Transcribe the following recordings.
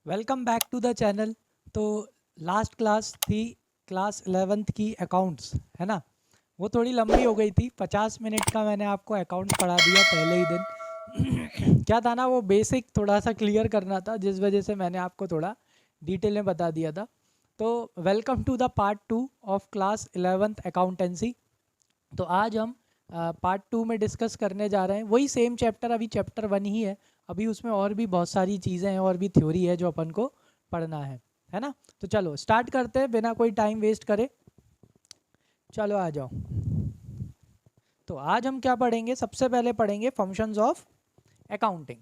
Welcome back to the channel. तो last class थी class 11th की अकाउंट्स, है ना। वो थोड़ी लंबी हो गई थी, 50 मिनट का मैंने आपको अकाउंट्स पढ़ा दिया पहले ही दिन। क्या था ना, वो बेसिक थोड़ा सा क्लियर करना था, जिस वजह से मैंने आपको थोड़ा डिटेल में बता दिया था। तो welcome to the part 2 of class 11th accountancy. तो आज हम पार्ट 2 में डिस्कस करने जा रहे हैं वही सेम चैप्टर, अभी चैप्टर 1 ही है। अभी उसमें और भी बहुत सारी चीज़ें हैं और भी थ्योरी है जो अपन को पढ़ना है ना। तो चलो स्टार्ट करते हैं बिना कोई टाइम वेस्ट करे। चलो आ जाओ। तो आज हम क्या पढ़ेंगे, सबसे पहले पढ़ेंगे functions of accounting.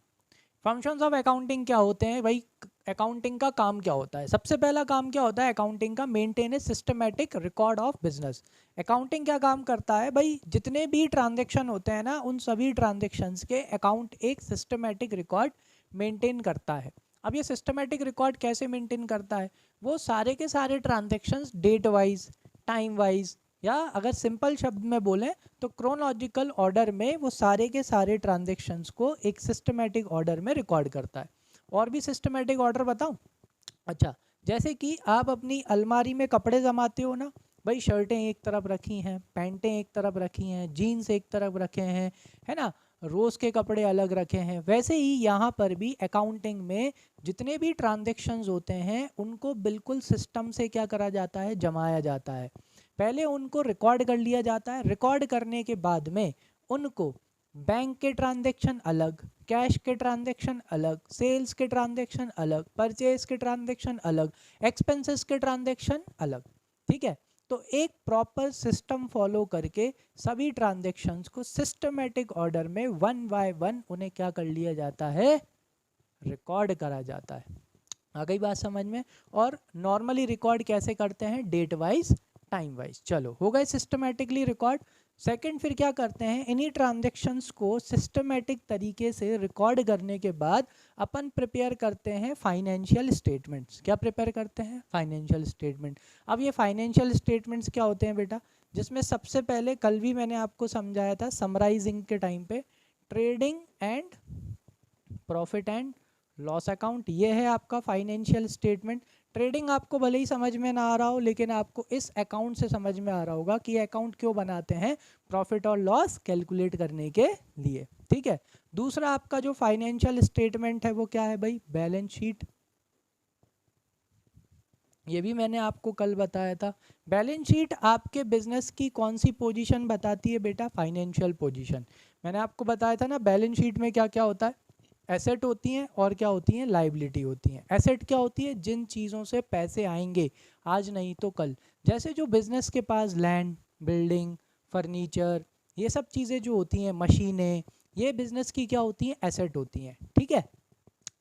Functions of accounting क्या होते हैं भाई, अकाउंटिंग का काम क्या होता है। सबसे पहला काम क्या होता है अकाउंटिंग का, maintain A systematic record of business. Accounting क्या काम करता है भाई, जितने भी ट्रांजैक्शन होते हैं ना, उन सभी ट्रांजैक्शंस के अकाउंट एक सिस्टमैटिक रिकॉर्ड मेंटेन करता है। अब ये सिस्टमैटिक रिकॉर्ड कैसे मेंटेन करता है, वो सारे के सारे transactions date wise, time wise, या अगर सिंपल शब्द में बोलें तो क्रोनोलॉजिकल ऑर्डर में वो सारे के सारे ट्रांजैक्शंस को एक सिस्टमैटिक ऑर्डर में रिकॉर्ड करता है। और भी सिस्टमैटिक ऑर्डर बताऊं? अच्छा, जैसे कि आप अपनी अलमारी में कपड़े जमाते हो ना भाई, शर्टें एक तरफ रखी हैं, पैंटें एक तरफ रखी हैं, जीन्स एक तरफ रखे हैं, है ना, रोज़ के कपड़े अलग रखे हैं। वैसे ही यहाँ पर भी अकाउंटिंग में जितने भी ट्रांजैक्शंस होते हैं उनको बिल्कुल सिस्टम से क्या करा जाता है, जमाया जाता है। पहले उनको रिकॉर्ड कर लिया जाता है, रिकॉर्ड करने के बाद में उनको बैंक के ट्रांजैक्शन अलग, कैश के ट्रांजैक्शन अलग, सेल्स के ट्रांजैक्शन अलग, परचेज के ट्रांजैक्शन अलग, एक्सपेंसेस के ट्रांजैक्शन अलग। ठीक है, तो एक प्रॉपर सिस्टम फॉलो करके सभी ट्रांजैक्शंस को सिस्टमेटिक ऑर्डर में वन बाय वन उन्हें क्या कर लिया जाता है, रिकॉर्ड करा जाता है। आ गई बात समझ में। और नॉर्मली रिकॉर्ड कैसे करते हैं, डेट वाइज, टाइम वाइज। चलो हो गए सिस्टमेटिकली रिकॉर्ड। सेकंड फिर क्या करते हैं, इन्हीं ट्रांजैक्शंस को सिस्टमेटिक तरीके से रिकॉर्ड करने के बाद अपन प्रिपेयर करते हैं फाइनेंशियल स्टेटमेंट्स। क्या प्रिपेयर करते हैं, फाइनेंशियल स्टेटमेंट। अब ये फाइनेंशियल स्टेटमेंट्स क्या होते हैं बेटा, जिसमें सबसे पहले कल भी मैंने आपको समझाया था समराइजिंग के टाइम पे, trading and profit and loss account, ये है आपका फाइनेंशियल स्टेटमेंट। ट्रेडिंग आपको भले ही समझ में ना आ रहा हो, लेकिन आपको इस अकाउंट से समझ में आ रहा होगा कि अकाउंट क्यों बनाते हैं, प्रॉफिट और लॉस कैलकुलेट करने के लिए। ठीक है, दूसरा आपका जो फाइनेंशियल स्टेटमेंट है वो क्या है भाई, बैलेंस शीट। ये भी मैंने आपको कल बताया था। बैलेंस शीट आपके बिजनेस की कौन सी पोजीशन बताती है बेटा, फाइनेंशियल पोजीशन। मैंने आपको बताया था ना, बैलेंस शीट में क्या क्या होता है, एसेट होती हैं और क्या होती हैं, लाइबिलिटी होती हैं। एसेट क्या होती है, जिन चीज़ों से पैसे आएंगे आज नहीं तो कल। जैसे जो बिजनेस के पास लैंड, बिल्डिंग, फर्नीचर, ये सब चीज़ें जो होती हैं, मशीनें, ये बिजनेस की क्या होती हैं, एसेट होती हैं। ठीक है,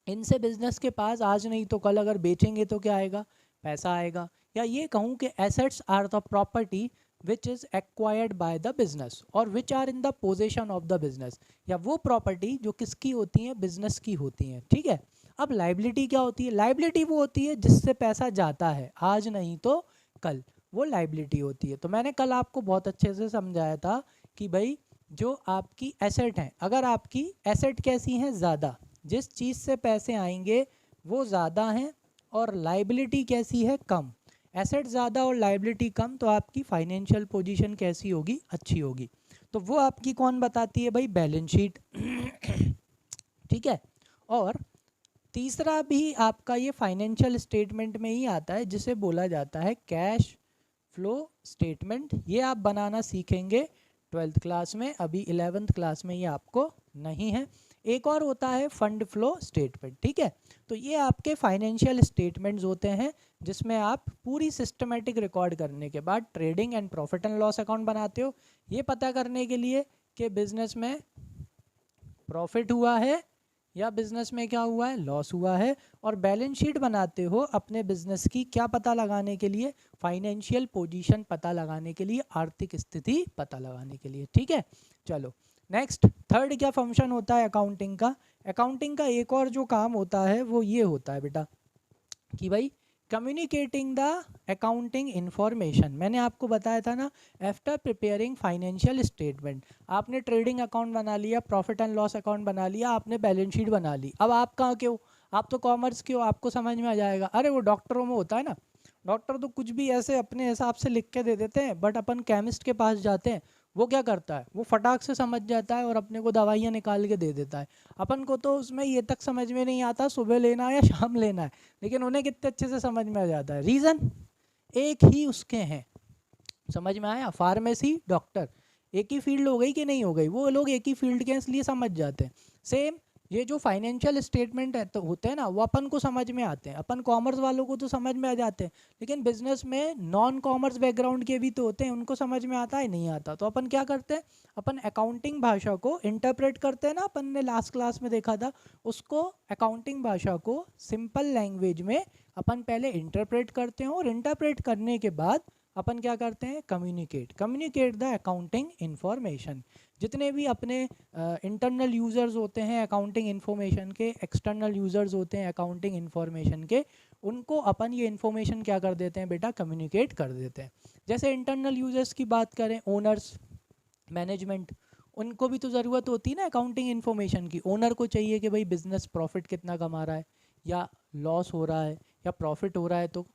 इनसे बिजनेस के पास आज नहीं तो कल अगर बेचेंगे तो क्या आएगा, पैसा आएगा। या ये कहूँ कि assets are the property which is acquired by the business और which are in the possession of the business, या वो प्रॉपर्टी जो किसकी होती हैं, बिजनेस की होती हैं। ठीक है, अब लाइबिलिटी क्या होती है, लाइबिलिटी वो होती है जिससे पैसा जाता है आज नहीं तो कल, वो लाइबिलिटी होती है। तो मैंने कल आपको बहुत अच्छे से समझाया था कि भाई जो आपकी एसेट हैं, अगर आपकी एसेट कैसी हैं, ज़्यादा, जिस चीज़ से पैसे आएंगे वो ज़्यादा हैं, और लाइबिलिटी कैसी है, कम, एसेट ज़्यादा और लाइबिलिटी कम, तो आपकी फाइनेंशियल पोजीशन कैसी होगी, अच्छी होगी। तो वो आपकी कौन बताती है भाई, बैलेंस शीट। ठीक है, और तीसरा भी आपका ये फाइनेंशियल स्टेटमेंट में ही आता है, जिसे बोला जाता है कैश फ्लो स्टेटमेंट। ये आप बनाना सीखेंगे 12th क्लास में, अभी 11th क्लास में ये आपको नहीं है। एक और होता है फंड फ्लो स्टेटमेंट। ठीक है, तो ये आपके फाइनेंशियल स्टेटमेंट्स होते हैं जिसमें आप पूरी सिस्टमेटिक रिकॉर्ड करने के बाद trading and profit and loss account बनाते हो, ये पता करने के लिए कि बिजनेस में प्रॉफिट हुआ है या बिजनेस में क्या हुआ है, लॉस हुआ है। और बैलेंस शीट बनाते हो अपने बिजनेस की क्या पता लगाने के लिए, फाइनेंशियल पोजीशन पता लगाने के लिए, आर्थिक स्थिति पता लगाने के लिए। ठीक है, चलो नेक्स्ट, थर्ड क्या फंक्शन होता है अकाउंटिंग का। अकाउंटिंग का एक और जो काम होता है वो ये होता है बेटा कि भाई कम्युनिकेटिंग द अकाउंटिंग इंफॉर्मेशन। मैंने आपको बताया था ना, आफ्टर प्रिपेयरिंग फाइनेंशियल स्टेटमेंट, आपने ट्रेडिंग अकाउंट बना लिया, प्रॉफिट एंड लॉस अकाउंट बना लिया, आपने बैलेंस शीट बना ली। अब आप कहाँ के हो, आप तो कॉमर्स के हो, आपको समझ में आ जाएगा। अरे वो डॉक्टरों में होता है ना, डॉक्टर तो कुछ भी ऐसे अपने हिसाब से लिख के दे देते हैं, बट अपन केमिस्ट के पास जाते हैं, वो क्या करता है, वो फटाक से समझ जाता है और अपने को दवाइयाँ निकाल के दे देता है। अपन को तो उसमें ये तक समझ में नहीं आता सुबह लेना है या शाम लेना है, लेकिन उन्हें कितने अच्छे से समझ में आ जाता है। रीज़न एक ही उसके हैं, समझ में आया? फार्मेसी, डॉक्टर, एक ही फील्ड हो गई कि नहीं हो गई? वो लोग एक ही फील्ड के हैं इसलिए समझ जाते हैं। सेम ये जो फाइनेंशियल स्टेटमेंट है तो होते हैं ना, वो अपन को समझ में आते हैं, अपन कॉमर्स वालों को तो समझ में आ जाते हैं, लेकिन बिजनेस में नॉन कॉमर्स बैकग्राउंड के भी तो होते हैं, उनको समझ में आता है नहीं आता। तो अपन क्या करते हैं, अपन अकाउंटिंग भाषा को इंटरप्रेट करते हैं ना, अपन ने लास्ट क्लास में देखा था, उसको अकाउंटिंग भाषा को सिंपल लैंग्वेज में अपन पहले इंटरप्रेट करते हैं, और इंटरप्रेट करने के बाद अपन क्या करते हैं, कम्युनिकेट द अकाउंटिंग इंफॉर्मेशन। जितने भी अपने इंटरनल यूज़र्स होते हैं अकाउंटिंग इन्फॉर्मेशन के, एक्सटर्नल यूज़र्स होते हैं अकाउंटिंग इन्फॉर्मेशन के, उनको अपन ये इन्फॉर्मेशन क्या कर देते हैं बेटा, कम्युनिकेट कर देते हैं। जैसे इंटरनल यूज़र्स की बात करें, ओनर्स, मैनेजमेंट, उनको भी तो ज़रूरत होती है ना अकाउंटिंग इन्फॉर्मेशन की। ओनर को चाहिए कि भाई बिजनेस प्रॉफिट कितना कमा रहा है, या लॉस हो रहा है, या प्रॉफिट हो रहा है तो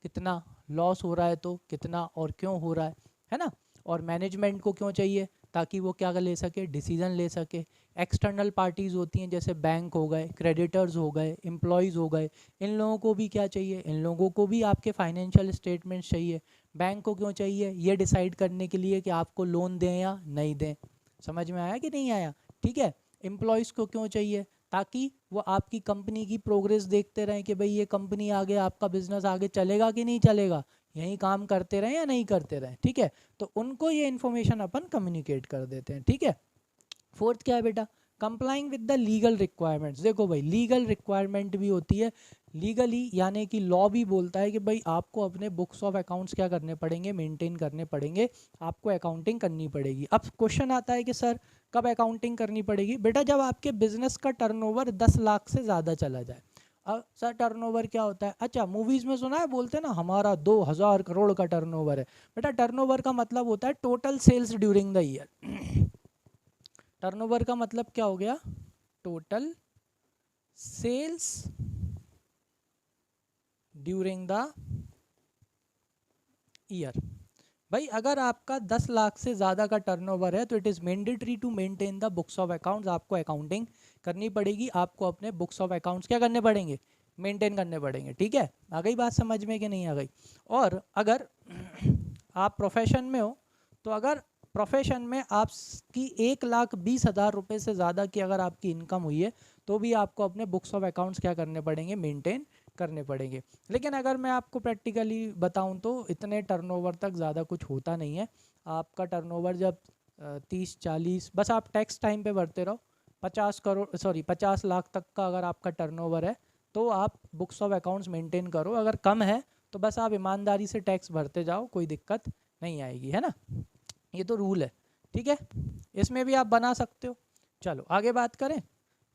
कितना, लॉस हो रहा है तो कितना और क्यों हो रहा है ना। और मैनेजमेंट को क्यों चाहिए, ताकि वो क्या ले सके, डिसीजन ले सके। एक्सटर्नल पार्टीज़ होती हैं जैसे बैंक हो गए, क्रेडिटर्स हो गए, एम्प्लॉयज़ हो गए, इन लोगों को भी क्या चाहिए, इन लोगों को भी आपके फाइनेंशियल स्टेटमेंट्स चाहिए। बैंक को क्यों चाहिए, ये डिसाइड करने के लिए कि आपको लोन दें या नहीं दें। समझ में आया कि नहीं आया? ठीक है। एम्प्लॉयज़ को क्यों चाहिए, ताकि वो आपकी कंपनी की प्रोग्रेस देखते रहें कि भाई ये कंपनी आगे, आपका बिजनेस आगे चलेगा कि नहीं चलेगा, यही काम करते रहें या नहीं करते रहें। ठीक है, तो उनको ये इन्फॉर्मेशन अपन कम्युनिकेट कर देते हैं। ठीक है। फोर्थ क्या है बेटा, complying with the legal requirements. देखो भाई, लीगल रिक्वायरमेंट भी होती है, लीगली यानी कि लॉ भी बोलता है कि भाई आपको अपने बुक्स ऑफ अकाउंट्स क्या करने पड़ेंगे, मेंटेन करने पड़ेंगे, आपको अकाउंटिंग करनी पड़ेगी। अब क्वेश्चन आता है कि सर कब अकाउंटिंग करनी पड़ेगी? बेटा जब आपके बिजनेस का टर्नओवर 10 लाख से ज़्यादा चला जाए। अब सर टर्नओवर क्या होता है? अच्छा, मूवीज़ में सुना है, बोलते हैं ना हमारा 2000 करोड़ का टर्नओवर है। बेटा टर्नओवर का मतलब होता है total sales during the year. Turnover का मतलब क्या हो गया, total sales during the year. भाई अगर आपका 10 लाख से ज़्यादा का टर्नओवर है तो it is mandatory to maintain the books of accounts. आपको अकाउंटिंग करनी पड़ेगी, आपको अपने बुक्स ऑफ अकाउंट्स क्या करने पड़ेंगे, मेंटेन करने पड़ेंगे। ठीक है, आ गई बात समझ में कि नहीं आ गई? और अगर आप प्रोफेशन में हो, तो अगर प्रोफेशन में आपकी 1,20,000 रुपये से ज़्यादा की अगर आपकी इनकम हुई है, तो भी आपको अपने बुक्स ऑफ अकाउंट्स क्या करने पड़ेंगे, मेंटेन करने पड़ेंगे। लेकिन अगर मैं आपको प्रैक्टिकली बताऊं तो इतने टर्नओवर तक ज़्यादा कुछ होता नहीं है। आपका टर्नओवर जब 30-40, बस आप टैक्स टाइम पे भरते रहो, 50 लाख तक का अगर आपका टर्नओवर है तो आप बुक्स ऑफ अकाउंट्स मेंटेन करो। अगर कम है तो बस आप ईमानदारी से टैक्स भरते जाओ, कोई दिक्कत नहीं आएगी, है ना। ये तो रूल है। ठीक है, इसमें भी आप बना सकते हो। चलो आगे बात करें।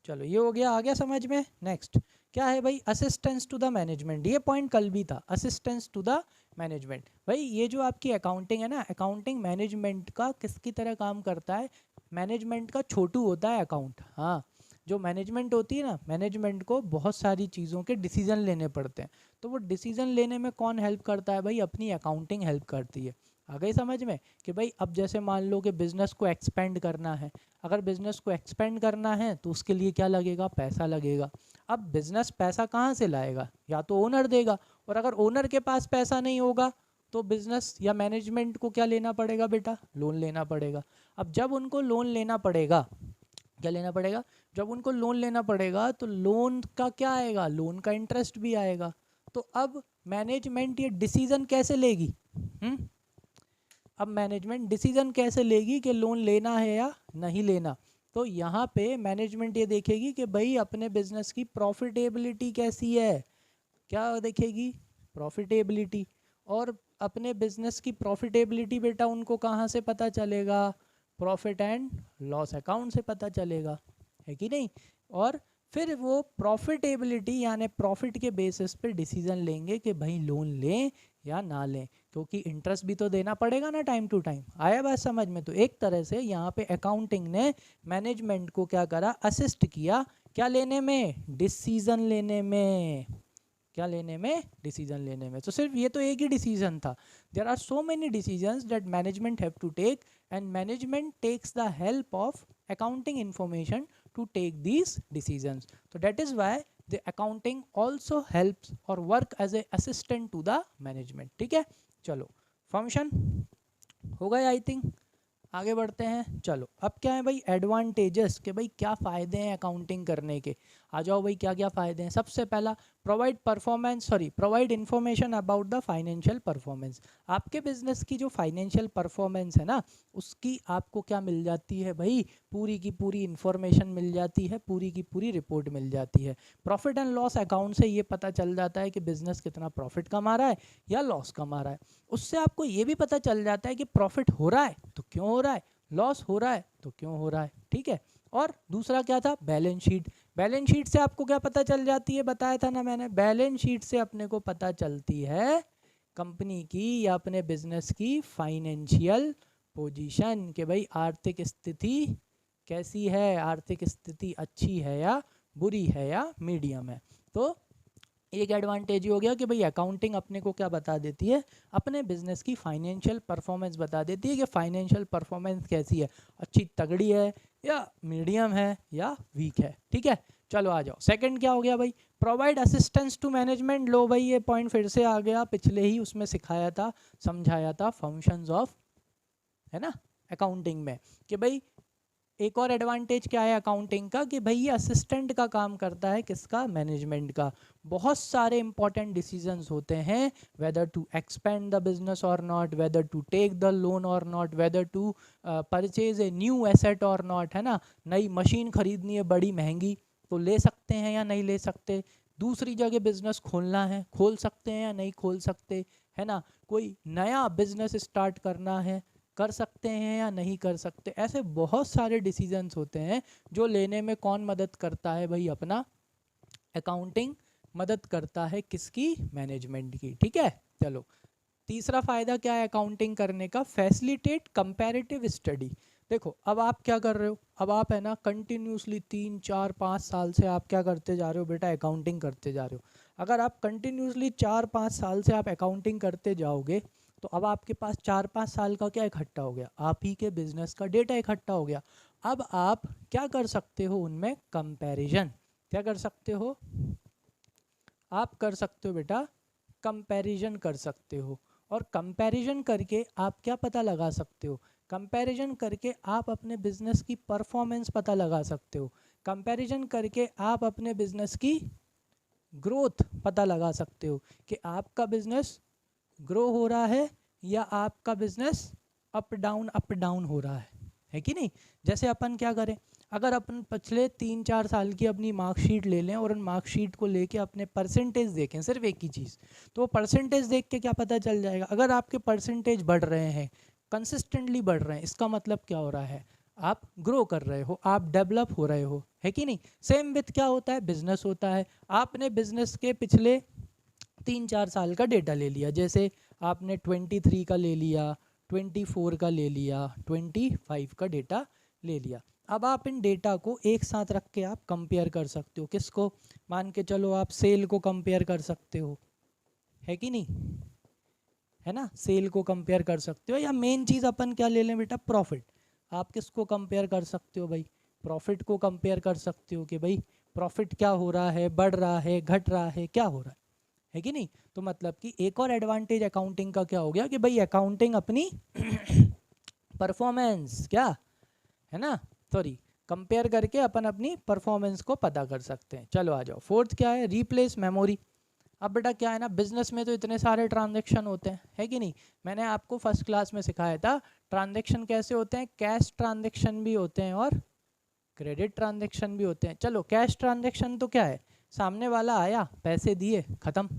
चलो ये हो गया, आ गया समझ में। नेक्स्ट क्या है भाई, असिस्टेंस टू द मैनेजमेंट। ये पॉइंट कल भी था, असिस्टेंस टू द मैनेजमेंट। भाई ये जो आपकी अकाउंटिंग है ना, अकाउंटिंग मैनेजमेंट का किसकी तरह काम करता है, मैनेजमेंट का छोटू होता है अकाउंट। हाँ, जो मैनेजमेंट होती है ना, मैनेजमेंट को बहुत सारी चीज़ों के डिसीजन लेने पड़ते हैं, तो वो डिसीजन लेने में कौन हेल्प करता है भाई, अपनी अकाउंटिंग हेल्प करती है। आ गई समझ में कि भाई अब जैसे मान लो कि बिज़नेस को एक्सपेंड करना है, अगर बिज़नेस को एक्सपेंड करना है तो उसके लिए क्या लगेगा, पैसा लगेगा। अब बिज़नेस पैसा कहाँ से लाएगा, या तो ओनर देगा, और अगर ओनर के पास पैसा नहीं होगा तो बिज़नेस या मैनेजमेंट को क्या लेना पड़ेगा बेटा, लोन लेना पड़ेगा। अब जब उनको लोन लेना पड़ेगा, क्या लेना पड़ेगा, जब उनको लोन लेना पड़ेगा तो लोन का क्या आएगा, लोन का इंटरेस्ट भी आएगा। तो अब मैनेजमेंट ये डिसीजन कैसे लेगी, अब मैनेजमेंट डिसीजन कैसे लेगी कि लोन लेना है या नहीं लेना? तो यहाँ पे मैनेजमेंट ये देखेगी कि भाई अपने बिजनेस की प्रॉफिटेबिलिटी कैसी है, क्या देखेगी, प्रॉफिटेबिलिटी। और अपने बिजनेस की प्रॉफिटेबिलिटी बेटा उनको कहाँ से पता चलेगा, प्रॉफिट एंड लॉस अकाउंट से पता चलेगा, है कि नहीं। और फिर वो प्रॉफिटेबिलिटी यानी प्रॉफिट के बेसिस पे डिसीजन लेंगे कि भाई लोन लें या ना लें, क्योंकि इंटरेस्ट भी तो देना पड़ेगा ना टाइम टू टाइम। आया बात समझ में? तो एक तरह से यहाँ पे अकाउंटिंग ने मैनेजमेंट को क्या करा, असिस्ट किया क्या लेने में? डिसीजन लेने में। क्या लेने में? डिसीजन लेने में। तो सिर्फ ये तो एक ही डिसीजन था। There are so many decisions that management have to take and management takes the help of accounting information to take these decisions. So that is why the accounting also helps or work as a assistant to the management. ठीक है, चलो function हो गए I think, आगे बढ़ते हैं। चलो अब क्या है भाई एडवांटेजेस, के भाई क्या फ़ायदे हैं अकाउंटिंग करने के। आ जाओ भाई, क्या क्या फ़ायदे हैं। सबसे पहला, provide information about the financial performance. आपके बिजनेस की जो फाइनेंशियल परफॉर्मेंस है ना, उसकी आपको क्या मिल जाती है भाई, पूरी की पूरी इन्फॉर्मेशन मिल जाती है, पूरी की पूरी रिपोर्ट मिल जाती है। प्रॉफिट एंड लॉस अकाउंट से ये पता चल जाता है कि बिजनेस कितना प्रॉफिट कमा रहा है या लॉस कमा रहा है। उससे आपको ये भी पता चल जाता है कि प्रॉफिट हो रहा है तो क्यों हो रहा है, लॉस हो रहा है तो क्यों हो रहा है। ठीक है, और दूसरा क्या था, बैलेंस शीट। बैलेंस शीट से आपको क्या पता चल जाती है, बताया था ना मैंने, बैलेंस शीट से अपने को पता चलती है कंपनी की या अपने बिजनेस की फाइनेंशियल पोजीशन, कि भाई आर्थिक स्थिति कैसी है, आर्थिक स्थिति अच्छी है या बुरी है या मीडियम है। तो एक एडवांटेज हो गया कि भाई अकाउंटिंग अपने को क्या बता देती है, अपने बिजनेस की फाइनेंशियल परफॉर्मेंस बता देती है कि फाइनेंशियल परफॉर्मेंस कैसी है, अच्छी तगड़ी है या मीडियम है या वीक है। ठीक है, चलो आ जाओ। सेकंड क्या हो गया भाई, प्रोवाइड असिस्टेंस टू मैनेजमेंट। लो भाई ये पॉइंट फिर से आ गया, पिछले ही उसमें सिखाया था, समझाया था, फंक्शंस ऑफ, है ना, अकाउंटिंग में, कि भाई एक और एडवांटेज क्या है अकाउंटिंग का, कि भाई ये असिस्टेंट का काम करता है, किसका, मैनेजमेंट का। बहुत सारे इंपॉर्टेंट डिसीजंस होते हैं, whether to expand the business और not, whether to take the loan और not, whether to purchase a new asset और नॉट, है ना, नई मशीन खरीदनी है बड़ी महंगी तो ले सकते हैं या नहीं ले सकते, दूसरी जगह बिजनेस खोलना है, खोल सकते हैं या नहीं खोल सकते, है ना, कोई नया बिजनेस स्टार्ट करना है, कर सकते हैं या नहीं कर सकते। ऐसे बहुत सारे डिसीजंस होते हैं जो लेने में कौन मदद करता है भाई, अपना अकाउंटिंग मदद करता है, किसकी, मैनेजमेंट की। ठीक है, चलो तीसरा फायदा क्या है अकाउंटिंग करने का, फैसिलिटेट कंपैरेटिव स्टडी। देखो अब आप क्या कर रहे हो, अब आप है ना कंटिन्यूसली 3 4 5 साल से आप क्या करते जा रहे हो बेटा, अकाउंटिंग करते जा रहे हो। अगर आप कंटिन्यूसली 4 5 साल से आप अकाउंटिंग करते जाओगे तो अब आपके पास 4 5 साल का क्या इकट्ठा हो गया, आप ही के बिजनेस का डेटा इकट्ठा हो गया। अब आप क्या कर सकते हो उनमें, कंपैरिजन। क्या कर सकते हो, आप कर सकते हो बेटा कंपैरिजन कर सकते हो। और कंपैरिजन करके आप क्या पता लगा सकते हो, कंपैरिजन करके आप अपने बिजनेस की परफॉर्मेंस पता लगा सकते हो, कंपैरिजन करके आप अपने बिजनेस की ग्रोथ पता लगा सकते हो कि आपका बिजनेस ग्रो हो रहा है या आपका बिजनेस अप डाउन हो रहा है कि नहीं। जैसे अपन क्या करें, अगर अपन पिछले 3 4 साल की अपनी मार्कशीट ले लें और उन मार्कशीट को लेके अपने परसेंटेज देखें, सिर्फ एक ही चीज़, तो परसेंटेज देख के क्या पता चल जाएगा, अगर आपके परसेंटेज बढ़ रहे हैं, कंसिस्टेंटली बढ़ रहे हैं, इसका मतलब क्या हो रहा है, आप ग्रो कर रहे हो, आप डेवलप हो रहे हो, है कि नहीं। सेम विथ क्या होता है, बिजनेस होता है। आपने बिजनेस के पिछले 3 4 साल का डेटा ले लिया, जैसे आपने 23 का ले लिया, 24 का ले लिया, 25 का डेटा ले लिया। अब आप इन डेटा को एक साथ रख के आप कंपेयर कर सकते हो, किसको, मान के चलो आप सेल को कंपेयर कर सकते हो, है कि नहीं, है ना, सेल को कंपेयर कर सकते हो। या मेन चीज़ अपन क्या ले लें बेटा, प्रॉफिट। आप किसको कंपेयर कर सकते हो भाई, प्रॉफिट को कंपेयर कर सकते हो कि भाई प्रॉफिट क्या हो रहा है, बढ़ रहा है, घट रहा है, क्या हो रहा है कि नहीं। तो मतलब कि एक और एडवांटेज अकाउंटिंग का क्या हो गया कि भाई अकाउंटिंग अपनी परफॉर्मेंस क्या है ना, सॉरी, कंपेयर करके अपन अपनी परफॉर्मेंस को पता कर सकते हैं। चलो आ जाओ, फोर्थ क्या है, रिप्लेस मेमोरी। अब बेटा क्या है ना, बिजनेस में तो इतने सारे ट्रांजैक्शन होते हैं, है कि नहीं। मैंने आपको फर्स्ट क्लास में सिखाया था ट्रांजैक्शन कैसे होते हैं, कैश ट्रांजैक्शन भी होते हैं और क्रेडिट ट्रांजैक्शन भी होते हैं। चलो कैश ट्रांजैक्शन तो क्या है, सामने वाला आया, पैसे दिए, ख़त्म,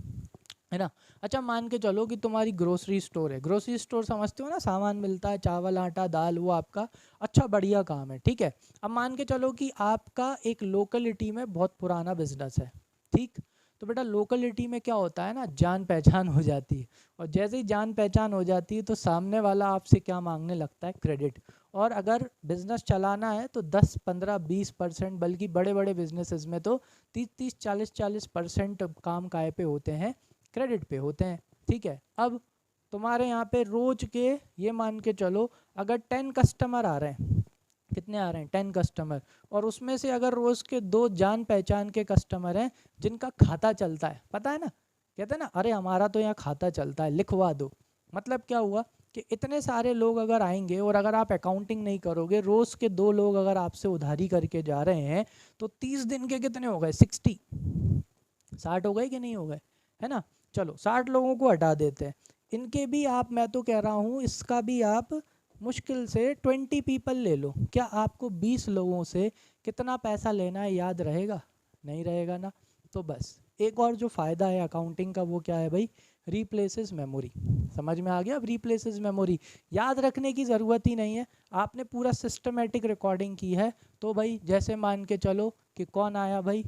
है ना। अच्छा मान के चलो कि तुम्हारी ग्रोसरी स्टोर है, ग्रोसरी स्टोर समझते हो ना, सामान मिलता है, चावल आटा दाल, वो आपका अच्छा बढ़िया काम है, ठीक है। अब मान के चलो कि आपका एक लोकेलिटी में बहुत पुराना बिजनेस है, ठीक, तो बेटा लोकलिटी में क्या होता है ना, जान पहचान हो जाती है, और जैसे ही जान पहचान हो जाती है तो सामने वाला आपसे क्या मांगने लगता है, क्रेडिट। और अगर बिजनेस चलाना है तो 10 15 20%, बल्कि बड़े बड़े बिजनेसेस में तो 30 40% काम काय पे होते हैं, क्रेडिट पे होते हैं। ठीक है, अब तुम्हारे यहाँ पे रोज के ये मान के चलो अगर 10 कस्टमर आ रहे हैं, कितने आ रहे हैं, 10 कस्टमर, और उसमें से अगर रोज के 2 जान पहचान के कस्टमर हैं जिनका खाता चलता है, पता है ना, कहते हैं ना अरे हमारा तो यहाँ खाता चलता है लिखवा दो, मतलब क्या हुआ कि इतने सारे लोग अगर आएंगे और अगर आप अकाउंटिंग नहीं करोगे, रोज के 2 लोग अगर आपसे उधारी करके जा रहे हैं तो 30 दिन के कितने हो गए, 60 हो गए कि नहीं हो गए, है ना। चलो 60 लोगों को हटा देते हैं, इनके भी आप, मैं तो कह रहा हूँ इसका भी आप मुश्किल से 20 पीपल ले लो, क्या आपको 20 लोगों से कितना पैसा लेना है याद रहेगा, नहीं रहेगा ना। तो बस एक और जो फ़ायदा है अकाउंटिंग का वो क्या है भाई, रिप्लेसेस मेमोरी। समझ में आ गया, अब रिप्लेसेस मेमोरी याद रखने की ज़रूरत ही नहीं है, आपने पूरा सिस्टमेटिक रिकॉर्डिंग की है। तो भाई जैसे मान के चलो कि कौन आया भाई,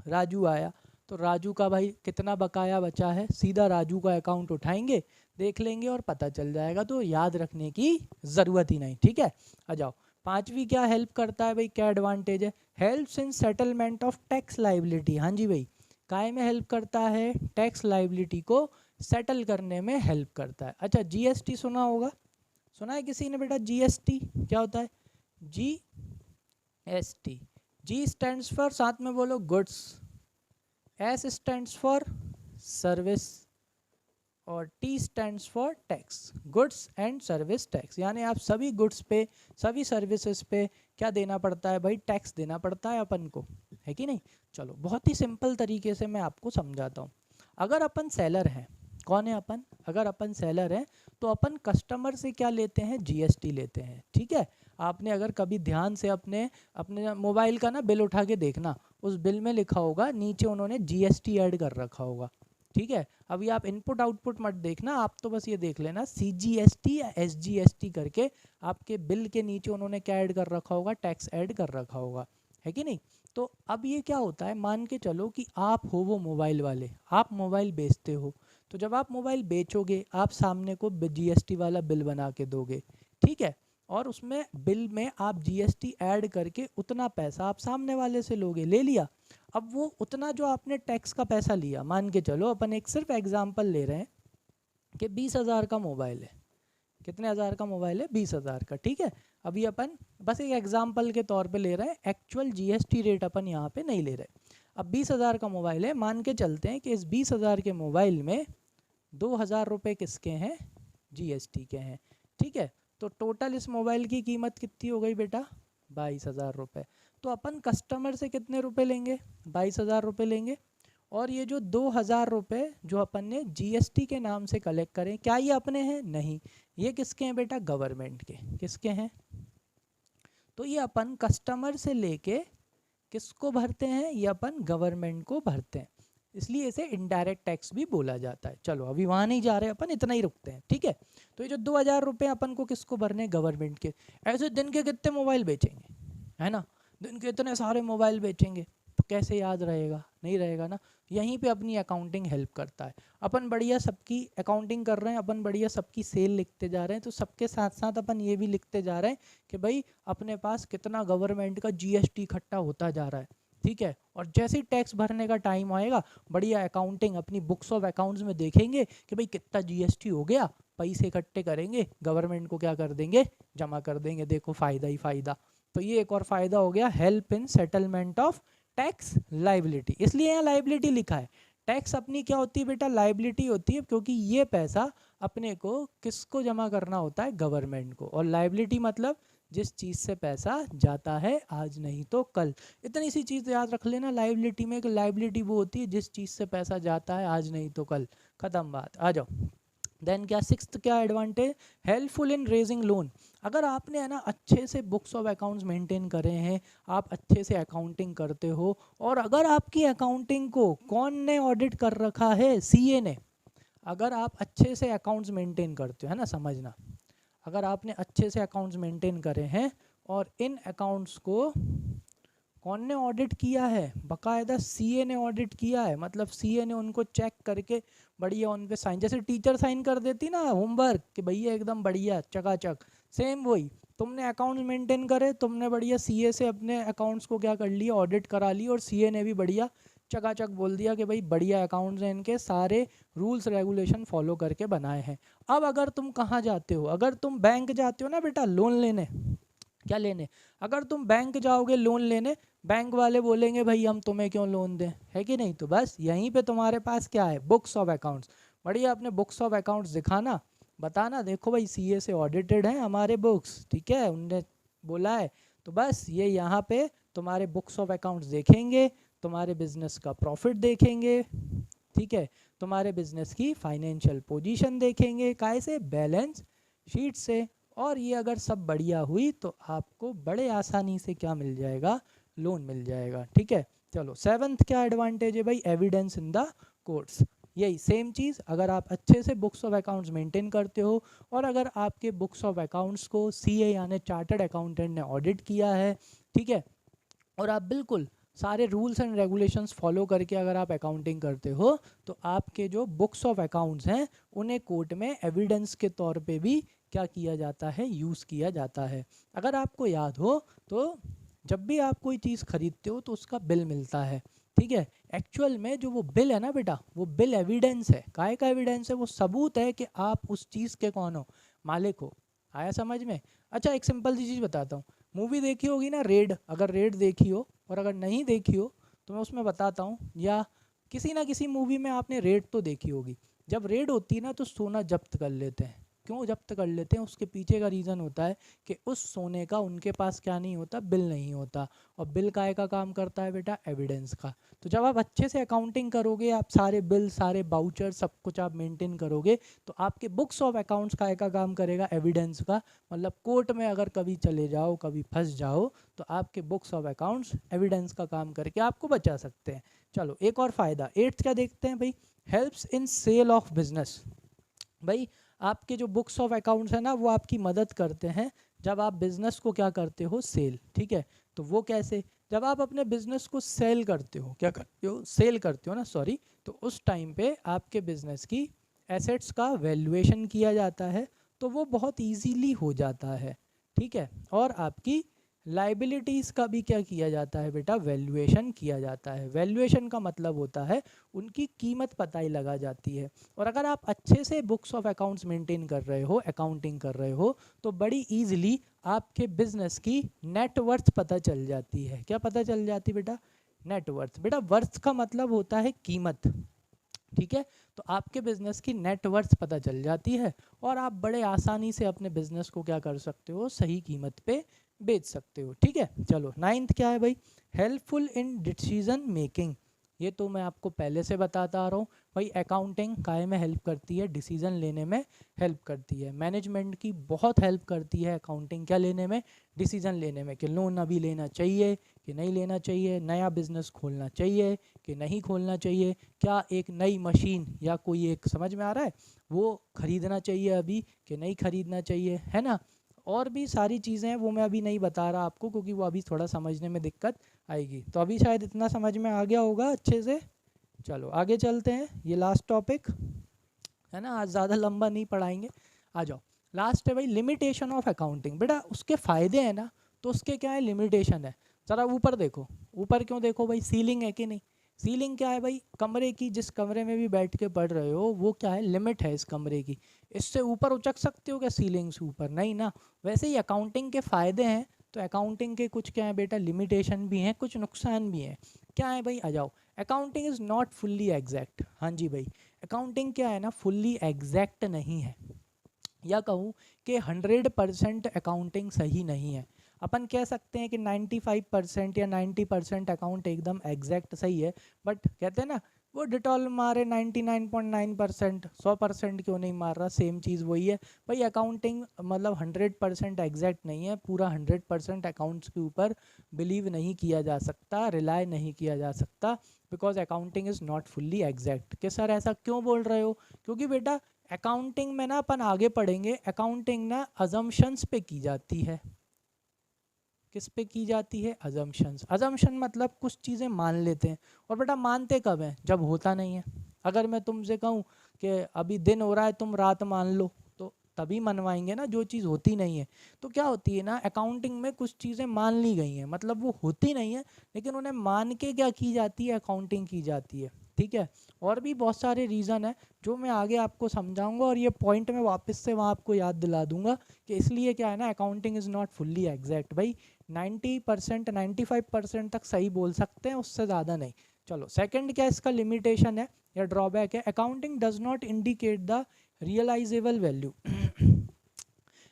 राजू आया, तो राजू का भाई कितना बकाया बचा है, सीधा राजू का अकाउंट उठाएंगे, देख लेंगे और पता चल जाएगा, तो याद रखने की ज़रूरत ही नहीं। ठीक है, आ जाओ। पांचवी क्या हेल्प करता है भाई, क्या एडवांटेज है, helps in settlement of tax liability. हाँ जी भाई, काय में हेल्प करता है, टैक्स लाइबिलिटी को सेटल करने में हेल्प करता है। अच्छा जीएसटी सुना होगा, सुना है किसी ने बेटा जीएसटी, क्या होता है, जीएसटी, जी स्टैंड्स फॉर, साथ में बोलो goods, S stands for service, और T stands for tax, goods and service tax, यानी आप सभी गुड्स पे सभी सर्विसेज पे क्या देना पड़ता है भाई, टैक्स देना पड़ता है अपन को, है कि नहीं। चलो बहुत ही सिंपल तरीके से मैं आपको समझाता हूँ। अगर अपन सेलर हैं, कौन है अपन, अगर अपन सेलर हैं तो अपन कस्टमर से क्या लेते हैं, जीएसटी लेते हैं। ठीक है, आपने अगर कभी ध्यान से अपने अपने मोबाइल का ना बिल उठा के देखना, उस बिल में लिखा होगा नीचे उन्होंने जीएसटी ऐड कर रखा होगा। ठीक है, अभी आप इनपुट आउटपुट मत देखना, आप तो बस ये देख लेना सीजीएसटी या एसजीएसटी करके आपके बिल के नीचे उन्होंने क्या ऐड कर रखा होगा, टैक्स ऐड कर रखा होगा, है कि नहीं। तो अब ये क्या होता है, मान के चलो कि आप हो वो मोबाइल वाले, आप मोबाइल बेचते हो, तो जब आप मोबाइल बेचोगे आप सामने को जीएसटी वाला बिल बना के दोगे, ठीक है, और उसमें बिल में आप जीएसटी ऐड करके उतना पैसा आप सामने वाले से लोगे, ले लिया। अब वो उतना जो आपने टैक्स का पैसा लिया, मान के चलो अपन एक सिर्फ एग्जांपल ले रहे हैं कि 20,000 का मोबाइल है, कितने हज़ार का मोबाइल है, 20,000 का। ठीक है, अभी अपन बस एक एग्जांपल के तौर पे ले रहे हैं, एक्चुअल जीएसटी रेट अपन यहाँ पे नहीं ले रहे। अब 20,000 का मोबाइल है, मान के चलते हैं कि इस 20,000 के मोबाइल में 2,000 रुपये किसके हैं, जीएसटी के हैं। ठीक है, तो टोटल इस मोबाइल की कीमत कितनी हो गई बेटा, 22,000 रुपये। तो अपन कस्टमर से कितने रुपए लेंगे, 22,000 रुपये लेंगे, और ये जो 2,000 रुपये जो अपन ने जीएसटी के नाम से कलेक्ट करें, क्या ये अपने हैं, नहीं, ये किसके हैं बेटा, गवर्नमेंट के, किसके हैं। तो ये अपन कस्टमर से लेके किसको भरते हैं, ये अपन गवर्नमेंट को भरते हैं, इसलिए इसे इनडायरेक्ट टैक्स भी बोला जाता है। चलो अभी वहाँ नहीं जा रहे अपन, इतना ही रुकते हैं। ठीक है, तो ये जो 2,000 रुपये अपन को किसको भरने, गवर्नमेंट के। ऐसे दिन के कितने मोबाइल बेचेंगे, है ना, दिन के इतने सारे मोबाइल बेचेंगे तो कैसे याद रहेगा, नहीं रहेगा ना। यहीं पे अपनी अकाउंटिंग हेल्प करता है, अपन बढ़िया सबकी अकाउंटिंग कर रहे हैं, अपन बढ़िया सबकी सेल लिखते जा रहे हैं, तो सबके साथ साथ अपन ये भी लिखते जा रहे हैं कि भाई अपने पास कितना गवर्नमेंट का जीएसटी इकट्ठा होता जा रहा है। ठीक है, और जैसे ही टैक्स भरने का टाइम आएगा, बढ़िया अकाउंटिंग अपनी बुक्स ऑफ अकाउंट्स में देखेंगे कि भाई कितना जीएसटी हो गया, पैसे इकट्ठे करेंगे, गवर्नमेंट को क्या कर देंगे, जमा कर देंगे, देखो फ़ायदा ही फ़ायदा। तो ये एक और फ़ायदा हो गया, help in settlement of tax liability, इसलिए यहाँ लाइबिलिटी लिखा है। टैक्स अपनी क्या होती है बेटा, लाइबिलिटी होती है, क्योंकि ये पैसा अपने को किसको जमा करना होता है, गवर्नमेंट को, और लाइबिलिटी मतलब जिस चीज़ से पैसा जाता है आज नहीं तो कल। इतनी सी चीज़ याद रख लेना लाइबिलिटी में, कि लाइबिलिटी वो होती है जिस चीज़ से पैसा जाता है आज नहीं तो कल, ख़त्म बात। आ जाओ, देन क्या सिक्स्थ क्या advantage, helpful in raising loan. अगर आपने है ना अच्छे से बुक्स ऑफ अकाउंट्स मेंटेन करे हैं, आप अच्छे से अकाउंटिंग करते हो, और अगर आपकी अकाउंटिंग को कौन ने ऑडिट कर रखा है, सीए ने, अगर आप अच्छे से अकाउंट्स मेंटेन करते हो, है ना, समझना, अगर आपने अच्छे से अकाउंट्स मेंटेन करे हैं और इन अकाउंट्स को कौन ने ऑडिट किया है? बकायदा सीए ने ऑडिट किया है। मतलब सीए ने उनको चेक करके बढ़िया उन पे साइन, जैसे टीचर साइन कर देती ना होमवर्क कि भैया एकदम बढ़िया चकाचक, सेम वही तुमने अकाउंट्स मेंटेन करे, तुमने बढ़िया सीए से अपने अकाउंट्स को क्या कर लिया, ऑडिट करा ली, और सीए ने भी बढ़िया चकाचक बोल दिया कि भाई बढ़िया अकाउंट्स हैं इनके, सारे रूल्स रेगुलेशन फॉलो करके बनाए हैं। अब अगर तुम कहाँ जाते हो, अगर तुम बैंक जाते हो ना बेटा लोन लेने, क्या लेने, अगर तुम बैंक जाओगे लोन लेने, बैंक वाले बोलेंगे भाई हम तुम्हें क्यों लोन दें, है कि नहीं? तो बस यहीं पे तुम्हारे पास क्या है, बुक्स ऑफ अकाउंट्स। बढ़िया अपने बुक्स ऑफ अकाउंट्स दिखाना, बताना देखो भाई सीए से ऑडिटेड हैं हमारे बुक्स, ठीक है, उनने बोला है। तो बस ये यहाँ पे तुम्हारे बुक्स ऑफ अकाउंट्स देखेंगे, तुम्हारे बिजनेस का प्रॉफिट देखेंगे, ठीक है, तुम्हारे बिजनेस की फाइनेंशियल पोजीशन देखेंगे, काय से, बैलेंस शीट से। और ये अगर सब बढ़िया हुई तो आपको बड़े आसानी से क्या मिल जाएगा, लोन मिल जाएगा, ठीक है। चलो सेवन्थ क्या एडवांटेज है भाई, एविडेंस इन द कोर्ट्स। यही सेम चीज़, अगर आप अच्छे से बुक्स ऑफ अकाउंट्स मेंटेन करते हो, और अगर आपके बुक्स ऑफ अकाउंट्स को सीए यानी चार्टर्ड अकाउंटेंट ने ऑडिट किया है, ठीक है, और आप बिल्कुल सारे रूल्स एंड रेगुलेशंस फॉलो करके अगर आप अकाउंटिंग करते हो, तो आपके जो बुक्स ऑफ अकाउंट्स हैं उन्हें कोर्ट में एविडेंस के तौर पे भी क्या किया जाता है, यूज़ किया जाता है। अगर आपको याद हो तो जब भी आप कोई चीज़ खरीदते हो तो उसका बिल मिलता है, ठीक है। एक्चुअल में जो वो बिल है ना बेटा, वो बिल एविडेंस है, काय का एविडेंस है, वो सबूत है कि आप उस चीज़ के कौन हो, मालिक हो। आया समझ में? अच्छा एक सिंपल सी चीज़ बताता हूँ, मूवी देखी होगी ना रेड, अगर रेड देखी हो, और अगर नहीं देखी हो तो मैं उसमें बताता हूँ, या किसी ना किसी मूवी में आपने रेड तो देखी होगी। जब रेड होती है ना तो सोना जब्त कर लेते हैं। क्यों जब्त कर लेते हैं? उसके पीछे का रीज़न होता है कि उस सोने का उनके पास क्या नहीं होता, बिल नहीं होता। और बिल काय का काम करता है बेटा, एविडेंस का। तो जब आप अच्छे से अकाउंटिंग करोगे, आप सारे बिल, सारे बाउचर, सब कुछ आप मेंटेन करोगे, तो आपके बुक्स ऑफ अकाउंट्स काय का काम करेगा, एविडेंस का। मतलब कोर्ट में अगर कभी चले जाओ, कभी फंस जाओ, तो आपके बुक्स ऑफ अकाउंट्स एविडेंस का काम करके आपको बचा सकते हैं। चलो एक और फ़ायदा, एट्थ क्या देखते हैं भाई, helps in sale of business. भाई आपके जो बुक्स ऑफ अकाउंट्स है ना, वो आपकी मदद करते हैं जब आप बिज़नेस को क्या करते हो, सेल, ठीक है। तो वो कैसे, जब आप अपने बिज़नेस को सेल करते हो, क्या करते हो, सेल करते हो ना, सॉरी, तो उस टाइम पे आपके बिज़नेस की एसेट्स का वैल्यूएशन किया जाता है, तो वो बहुत इजीली हो जाता है, ठीक है। और आपकी लाइबिलिटीज़ का भी क्या किया जाता है बेटा, वैल्यूएशन किया जाता है। वैल्यूएशन का मतलब होता है उनकी कीमत पता ही लगा जाती है। और अगर आप अच्छे से बुक्स ऑफ अकाउंट्स मेंटेन कर रहे हो, अकाउंटिंग कर रहे हो, तो बड़ी इजीली आपके बिजनेस की नेटवर्थ पता चल जाती है। क्या पता चल जाती है बेटा, नेटवर्थ। बेटा वर्थ का मतलब होता है कीमत, ठीक है। तो आपके बिजनेस की नेटवर्थ पता चल जाती है, और आप बड़े आसानी से अपने बिजनेस को क्या कर सकते हो, सही कीमत पे बेच सकते हो, ठीक है। चलो नाइन्थ क्या है भाई, हेल्पफुल इन डिसीजन मेकिंग। ये तो मैं आपको पहले से बताता आ रहा हूँ भाई, अकाउंटिंग काय में हेल्प करती है, डिसीजन लेने में हेल्प करती है। मैनेजमेंट की बहुत हेल्प करती है अकाउंटिंग, क्या लेने में, डिसीजन लेने में, कि लोन अभी लेना चाहिए कि नहीं लेना चाहिए, नया बिजनेस खोलना चाहिए कि नहीं खोलना चाहिए, क्या एक नई मशीन या कोई एक, समझ में आ रहा है, वो खरीदना चाहिए अभी कि नहीं खरीदना चाहिए, है ना। और भी सारी चीज़ें हैं, वो मैं अभी नहीं बता रहा आपको, क्योंकि वो अभी थोड़ा समझने में दिक्कत आएगी। तो अभी शायद इतना समझ में आ गया होगा अच्छे से। चलो आगे चलते हैं, ये लास्ट टॉपिक है ना, आज ज़्यादा लंबा नहीं पढ़ाएंगे। आ जाओ, लास्ट है भाई, लिमिटेशन ऑफ अकाउंटिंग। बेटा उसके फ़ायदे हैं ना, तो उसके क्या है, लिमिटेशन है। ज़रा ऊपर देखो, ऊपर क्यों देखो भाई, सीलिंग है कि नहीं, सीलिंग क्या है भाई, कमरे की, जिस कमरे में भी बैठ के पढ़ रहे हो, वो क्या है, लिमिट है इस कमरे की। इससे ऊपर उचक सकते हो क्या सीलिंग से ऊपर, नहीं ना। वैसे ही अकाउंटिंग के फ़ायदे हैं, तो अकाउंटिंग के कुछ क्या है बेटा, लिमिटेशन भी हैं, कुछ नुकसान भी हैं। क्या है भाई, आ जाओ, accounting is not fully exact. हाँ जी भाई, अकाउंटिंग क्या है ना, फुल्ली एग्जैक्ट नहीं है, या कहूँ कि 100% अकाउंटिंग सही नहीं है। अपन कह सकते हैं कि 95% या 90% अकाउंट एकदम एग्जैक्ट सही है, बट कहते हैं ना, वो डिटॉल मारे 99.9%, 100% क्यों नहीं मार रहा, सेम चीज़ वही है भाई। अकाउंटिंग मतलब 100% एग्जैक्ट नहीं है, पूरा 100% अकाउंट्स के ऊपर बिलीव नहीं किया जा सकता, रिलाय नहीं किया जा सकता, because accounting is not fully exact. कि सर ऐसा क्यों बोल रहे हो, क्योंकि बेटा अकाउंटिंग में ना, अपन आगे पढ़ेंगे, अकाउंटिंग ना अजम्पशंस पे की जाती है। किस पे की जाती है? अजम्पशंस। अजम्पशन मतलब कुछ चीज़ें मान लेते हैं। और बेटा मानते कब हैं? जब होता नहीं है। अगर मैं तुमसे कहूँ कि अभी दिन हो रहा है, तुम रात मान लो, तो तभी मनवाएंगे ना, जो चीज़ होती नहीं है। तो क्या होती है ना, अकाउंटिंग में कुछ चीज़ें मान ली गई हैं, मतलब वो होती नहीं है लेकिन उन्हें मान के क्या की जाती है? अकाउंटिंग की जाती है। ठीक है। और भी बहुत सारे रीज़न है जो मैं आगे आपको समझाऊंगा, और ये पॉइंट मैं वापस से वहाँ आपको याद दिला दूंगा कि इसलिए क्या है ना, accounting is not fully exact भाई। 90% 95% तक सही बोल सकते हैं, उससे ज़्यादा नहीं। चलो सेकंड क्या इसका लिमिटेशन है या ड्रॉबैक है? Accounting does not indicate the realisable value.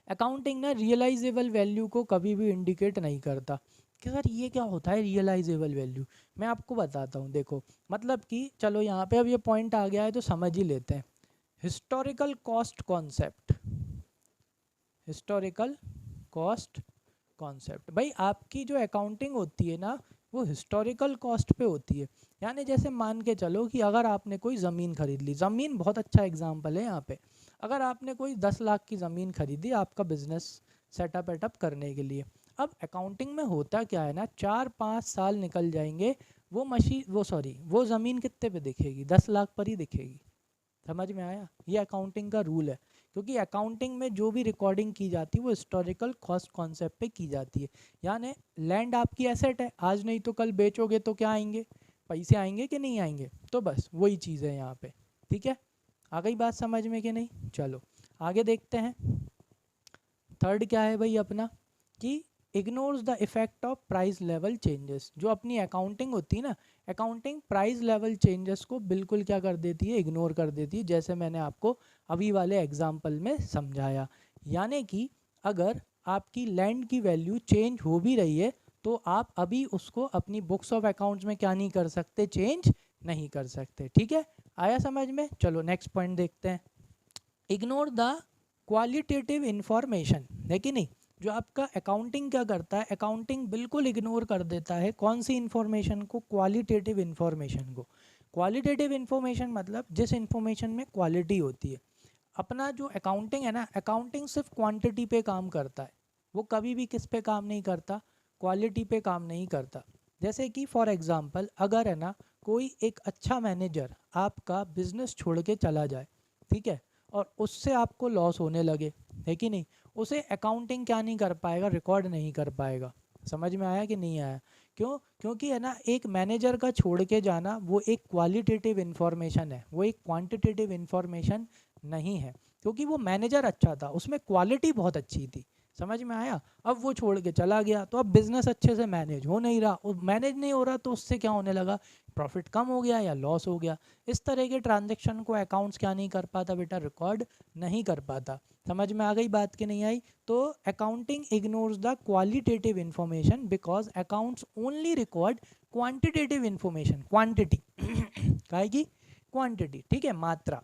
Accounting ना रियलाइजेबल वैल्यू को कभी भी इंडिकेट नहीं करता। कि सर ये क्या होता है रियलाइजेबल वैल्यू? मैं आपको बताता हूँ, देखो मतलब कि चलो यहाँ पे अब ये पॉइंट आ गया है तो समझ ही लेते हैं। Historical cost concept, historical cost concept भाई, आपकी जो अकाउंटिंग होती है ना, वो हिस्टोरिकल कॉस्ट पे होती है। यानी जैसे मान के चलो कि अगर आपने कोई ज़मीन खरीद ली, ज़मीन बहुत अच्छा एग्जांपल है यहाँ पे। अगर आपने कोई 10 लाख की ज़मीन खरीदी आपका बिजनेस सेटअप वेटअप करने के लिए, अब अकाउंटिंग में होता क्या है ना, 4-5 साल निकल जाएंगे, वो मशीन वो ज़मीन कितने पे दिखेगी? 10 लाख पर ही दिखेगी। समझ में आया? ये अकाउंटिंग का रूल है। क्योंकि अकाउंटिंग में जो भी रिकॉर्डिंग की जाती है वो हिस्टोरिकल कॉस्ट कॉन्सेप्ट पे की जाती है। यानी लैंड आपकी एसेट है, आज नहीं तो कल बेचोगे तो क्या आएंगे? पैसे आएंगे कि नहीं आएंगे? तो बस वही चीज़ है यहाँ पे। ठीक है, आ गई बात समझ में कि नहीं? चलो आगे देखते हैं। थर्ड क्या है भाई अपना, कि ignores the effect of price level changes. जो अपनी अकाउंटिंग होती है ना, अकाउंटिंग प्राइस लेवल चेंजेस को बिल्कुल क्या कर देती है? इग्नोर कर देती है, जैसे मैंने आपको अभी वाले एग्जाम्पल में समझाया। यानी कि अगर आपकी लैंड की वैल्यू चेंज हो भी रही है तो आप अभी उसको अपनी बुक्स ऑफ अकाउंट्स में क्या नहीं कर सकते? चेंज नहीं कर सकते। ठीक है, आया समझ में? चलो नेक्स्ट पॉइंट देखते हैं। इग्नोर द क्वालिटेटिव इंफॉर्मेशन, है कि नहीं? जो आपका अकाउंटिंग क्या करता है, अकाउंटिंग बिल्कुल इग्नोर कर देता है कौन सी इंफॉर्मेशन को? क्वालिटेटिव इंफॉर्मेशन को। क्वालिटेटिव इंफॉर्मेशन मतलब जिस इंफॉर्मेशन में क्वालिटी होती है। अपना जो अकाउंटिंग है ना, अकाउंटिंग सिर्फ क्वांटिटी पे काम करता है, वो कभी भी किस पे काम नहीं करता? क्वालिटी पे काम नहीं करता। जैसे कि फॉर एग्जांपल अगर है ना, कोई एक अच्छा मैनेजर आपका बिजनेस छोड़ के चला जाए, ठीक है, और उससे आपको लॉस होने लगे, है कि नहीं, उसे अकाउंटिंग क्या नहीं कर पाएगा? रिकॉर्ड नहीं कर पाएगा। समझ में आया कि नहीं आया? क्यों? क्योंकि है ना, एक मैनेजर का छोड़ के जाना वो एक क्वालिटेटिव इन्फॉर्मेशन है, वो एक क्वांटिटेटिव इन्फॉर्मेशन नहीं है। क्योंकि वो मैनेजर अच्छा था, उसमें क्वालिटी बहुत अच्छी थी। समझ में आया? अब वो छोड़ के चला गया तो अब बिजनेस अच्छे से मैनेज हो नहीं रहा, मैनेज नहीं हो रहा तो उससे क्या होने लगा? प्रॉफिट कम हो गया या लॉस हो गया। इस तरह के ट्रांजेक्शन को अकाउंट्स क्या नहीं कर पाता बेटा? रिकॉर्ड नहीं कर पाता। समझ में आ गई बात कि नहीं आई? तो accounting ignores the qualitative information because accounts only record quantitative information. Quantity काहे की? क्वांटिटी, ठीक है, मात्रा।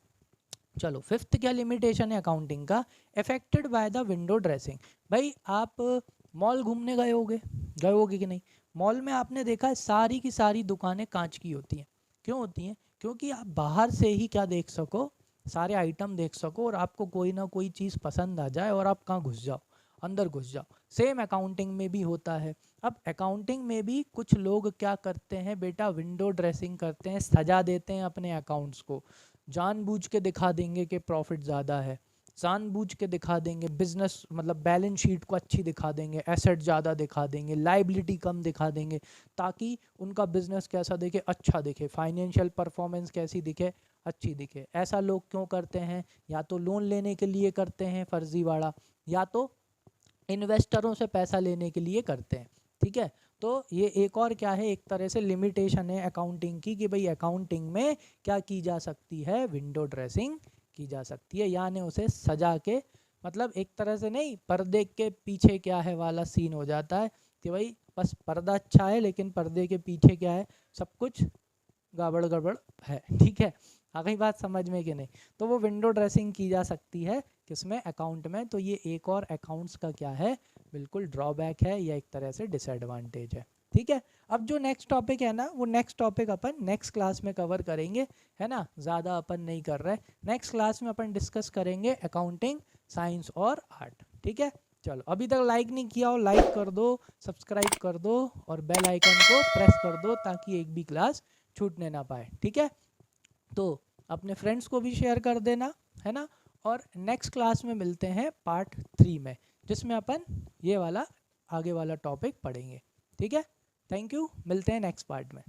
चलो फिफ्थ क्या लिमिटेशन है अकाउंटिंग का? Affected by the window dressing. भाई आप मॉल घूमने गए होगे कि नहीं? मॉल में आपने देखा है सारी की सारी दुकानें कांच की होती हैं। क्यों होती हैं? क्योंकि आप बाहर से ही क्या देख सको? सारे आइटम देख सको और आपको कोई ना कोई चीज़ पसंद आ जाए और आप कहाँ घुस जाओ? अंदर घुस जाओ। सेम अकाउंटिंग में भी होता है। अब अकाउंटिंग में भी कुछ लोग क्या करते हैं बेटा? विंडो ड्रेसिंग करते हैं, सजा देते हैं अपने अकाउंट्स को। जानबूझ के दिखा देंगे कि प्रॉफिट ज़्यादा है, जानबूझ के दिखा देंगे बिजनेस, मतलब बैलेंस शीट को अच्छी दिखा देंगे, एसेट ज़्यादा दिखा देंगे, लाइबिलिटी कम दिखा देंगे, ताकि उनका बिजनेस कैसा दिखे? अच्छा दिखे, फाइनेंशियल परफॉर्मेंस कैसी दिखे? अच्छी दिखे। ऐसा लोग क्यों करते हैं? या तो लोन लेने के लिए करते हैं फर्जीवाड़ा, या तो इन्वेस्टरों से पैसा लेने के लिए करते हैं। ठीक है, तो ये एक और क्या है, एक तरह से लिमिटेशन है अकाउंटिंग की, कि भाई अकाउंटिंग में क्या की जा सकती है? विंडो ड्रेसिंग की जा सकती है, यानी उसे सजा के, मतलब एक तरह से नहीं, पर्दे के पीछे क्या है वाला सीन हो जाता है कि भाई बस पर्दा अच्छा है लेकिन पर्दे के पीछे क्या है? सब कुछ गड़बड़ गड़बड़ है। ठीक है, आ गई बात समझ में कि नहीं? तो वो विंडो ड्रेसिंग की जा सकती है किसमें? अकाउंट में। तो ये एक और अकाउंट्स का क्या है? बिल्कुल ड्रॉबैक है, या एक तरह से डिसएडवांटेज है। ठीक है, अब जो नेक्स्ट टॉपिक है ना, वो नेक्स्ट टॉपिक अपन नेक्स्ट क्लास में कवर करेंगे, है ना, ज़्यादा अपन नहीं कर रहे। नेक्स्ट क्लास में अपन डिस्कस करेंगे अकाउंटिंग, साइंस और आर्ट। ठीक है, चलो अभी तक लाइक नहीं किया हो लाइक कर दो, सब्सक्राइब कर दो और बेल आइकन को प्रेस कर दो ताकि एक भी क्लास छूटने ना पाए, ठीक है। तो अपने फ्रेंड्स को भी शेयर कर देना, है ना। और नेक्स्ट क्लास में मिलते हैं पार्ट 3 में, जिसमें अपन ये वाला आगे वाला टॉपिक पढ़ेंगे, ठीक है। थैंक यू, मिलते हैं नेक्स्ट पार्ट में।